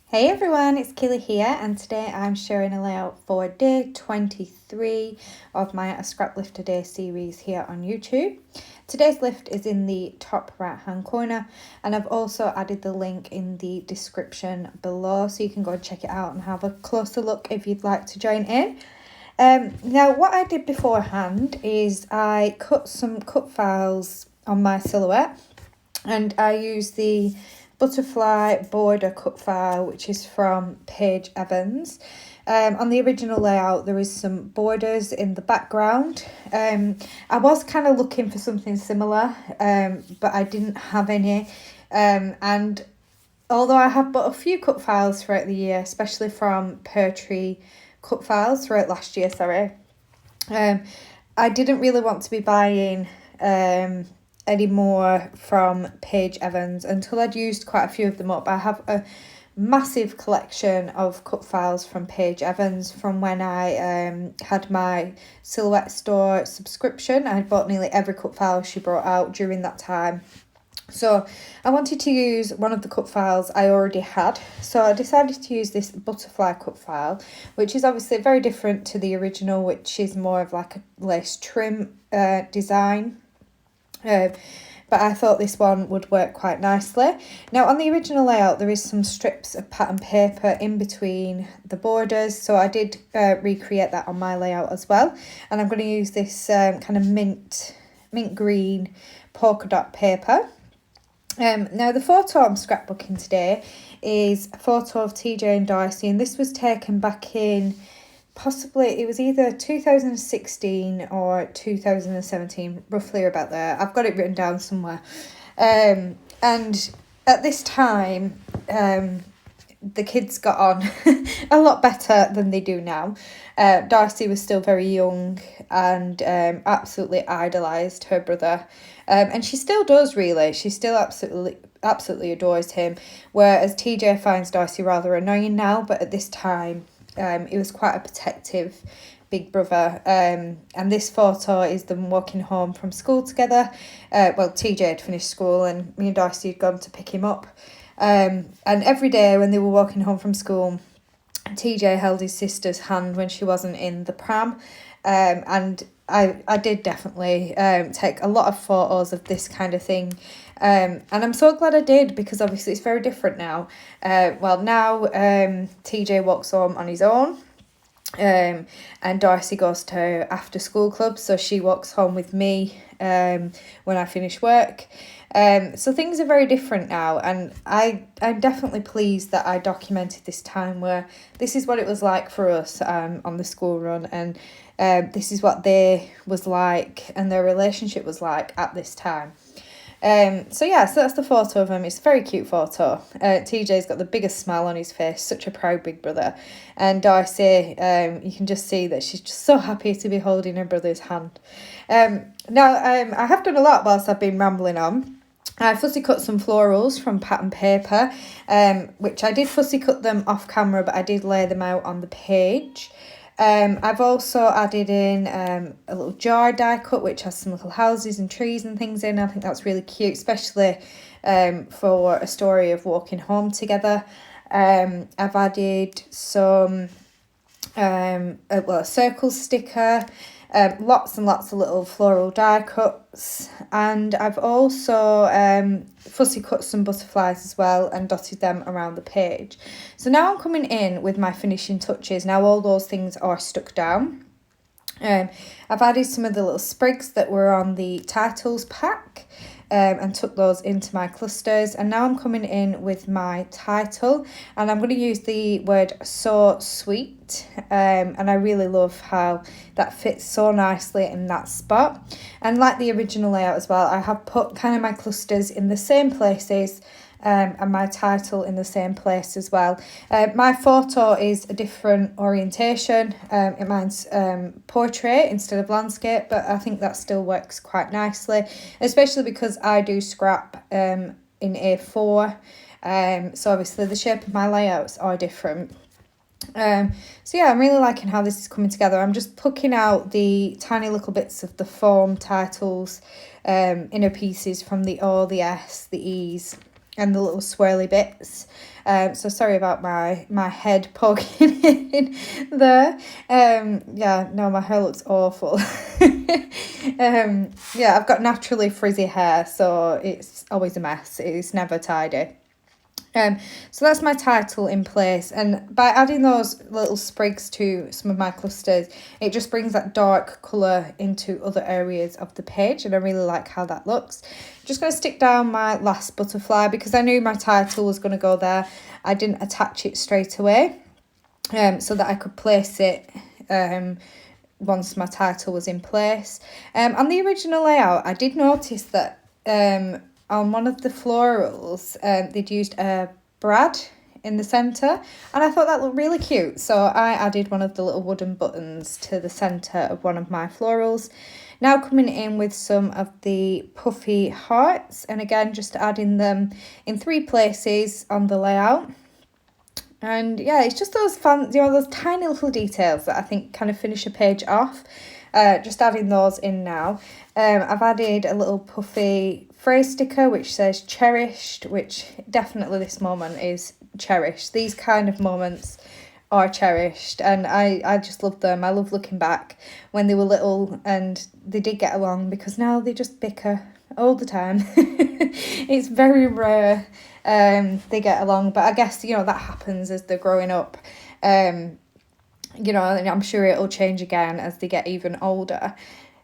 Hey everyone, it's Kaylee here, and today I'm sharing a layout for day 23 of my Scraplift a Day series here on YouTube. Today's lift is in the top right hand corner, and I've also added the link in the description below so you can go and check it out and have a closer look if you'd like to join in. Now what I did beforehand is I cut some cut files on my silhouette, and I used the butterfly border cut file, which is from Paige Evans. On the original layout there is some borders in the background. I was kind of looking for something similar, but I didn't have any, and although I have bought a few cut files throughout the year, especially from Pear Tree cut files throughout last year, I didn't really want to be buying any more from Paige Evans until I'd used quite a few of them up. I have a massive collection of cut files from Paige Evans from when I had my Silhouette Store subscription. I had bought nearly every cut file she brought out during that time. So I wanted to use one of the cut files I already had. So I decided to use this butterfly cut file, which is obviously very different to the original, which is more of like a lace trim design. But I thought this one would work quite nicely. Now on the original layout there is some strips of pattern paper in between the borders, so I did recreate that on my layout as well, and I'm going to use this kind of mint green polka dot paper. Now the photo I'm scrapbooking today is a photo of TJ and Darcy, and this was taken back in possibly, it was either 2016 or 2017, roughly about there. I've got it written down somewhere. And at this time, the kids got on a lot better than they do now. Darcy was still very young and absolutely idolised her brother. And she still does, really. She still absolutely adores him, whereas TJ finds Darcy rather annoying now, but at this time, he was quite a protective big brother. And this photo is them walking home from school together. Well, TJ had finished school and me and Darcy had gone to pick him up. And every day when they were walking home from school, TJ held his sister's hand when she wasn't in the pram. And I did definitely take a lot of photos of this kind of thing. And I'm so glad I did, because obviously it's very different now. Now TJ walks home on his own, and Darcy goes to after school club, so she walks home with me when I finish work. So things are very different now, and I'm definitely pleased that I documented this time where this is what it was like for us on the school run, and this is what they was like and their relationship was like at this time. So that's the photo of him. It's a very cute photo. TJ's got the biggest smile on his face, such a proud big brother. And Darcy, you can just see that she's just so happy to be holding her brother's hand. I have done a lot whilst I've been rambling on. I fussy cut some florals from pattern paper, which I did fussy cut them off camera, but I did lay them out on the page. I've also added in a little jar die cut, which has some little houses and trees and things in. I think that's really cute, especially for a story of walking home together. I've added some a circle sticker, lots and lots of little floral die cuts, and I've also fussy cut some butterflies as well and dotted them around the page. So now I'm coming in with my finishing touches. Now all those things are stuck down. I've added some of the little sprigs that were on the titles pack, and took those into my clusters, and now I'm coming in with my title, and I'm going to use the word so sweet, and I really love how that fits so nicely in that spot. And like the original layout as well, I have put kind of my clusters in the same places, and my title in the same place as well. My photo is a different orientation. Mine's portrait instead of landscape, but I think that still works quite nicely, especially because I do scrap in A4. So obviously the shape of my layouts are different. I'm really liking how this is coming together. I'm just plucking out the tiny little bits of the foam titles, inner pieces from the O, the S, the E's, and the little swirly bits. So sorry about my head poking in there. Yeah, no, my hair looks awful. Yeah, I've got naturally frizzy hair, so it's always a mess. It's never tidy. So that's my title in place, and by adding those little sprigs to some of my clusters, it just brings that dark colour into other areas of the page, and I really like how that looks. Just going to stick down my last butterfly because I knew my title was going to go there. I didn't attach it straight away, so that I could place it once my title was in place. On the original layout, I did notice that on one of the florals, they'd used a brad in the centre, and I thought that looked really cute, so I added one of the little wooden buttons to the centre of one of my florals. Now coming in with some of the puffy hearts, and again just adding them in 3 places on the layout. And yeah, it's just those fun, those tiny little details that I think kind of finish a page off. Just adding those in now. I've added a little puffy phrase sticker which says cherished, which definitely this moment is cherished. These kind of moments are cherished, and I just love them. I love looking back when they were little and they did get along, because now they just bicker all the time. It's very rare they get along, but I guess that happens as they're growing up. And I'm sure it'll change again as they get even older.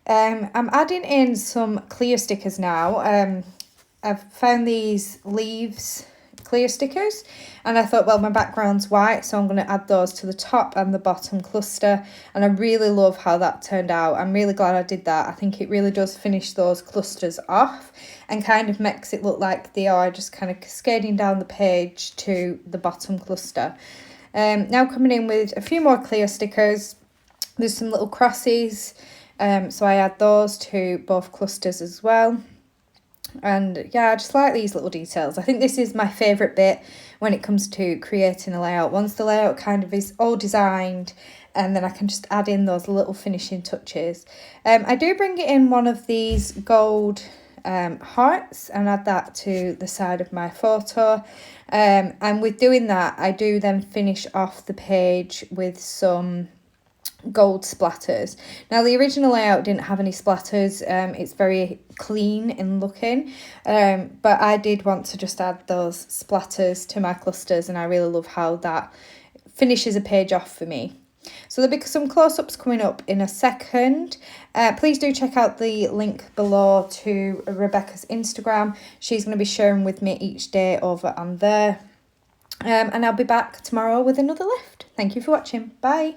I'm adding in some clear stickers now. I've found these leaves clear stickers, and I thought, well, my background's white, so I'm going to add those to the top and the bottom cluster, and I really love how that turned out. I'm really glad I did that. I think it really does finish those clusters off and kind of makes it look like they are just kind of cascading down the page to the bottom cluster. Now coming in with a few more clear stickers. There's some little crosses, so I add those to both clusters as well. And yeah, I just like these little details. I think this is my favourite bit when it comes to creating a layout. Once the layout kind of is all designed, and then I can just add in those little finishing touches. I do bring it in one of these gold hearts and add that to the side of my photo. And with doing that, I do then finish off the page with some gold splatters. Now the original layout didn't have any splatters. It's very clean in looking, but I did want to just add those splatters to my clusters, and I really love how that finishes a page off for me. So there'll be some close-ups coming up in a second. Please do check out the link below to Rebecca's Instagram. She's going to be sharing with me each day over on there. And I'll be back tomorrow with another lift. Thank you for watching. Bye.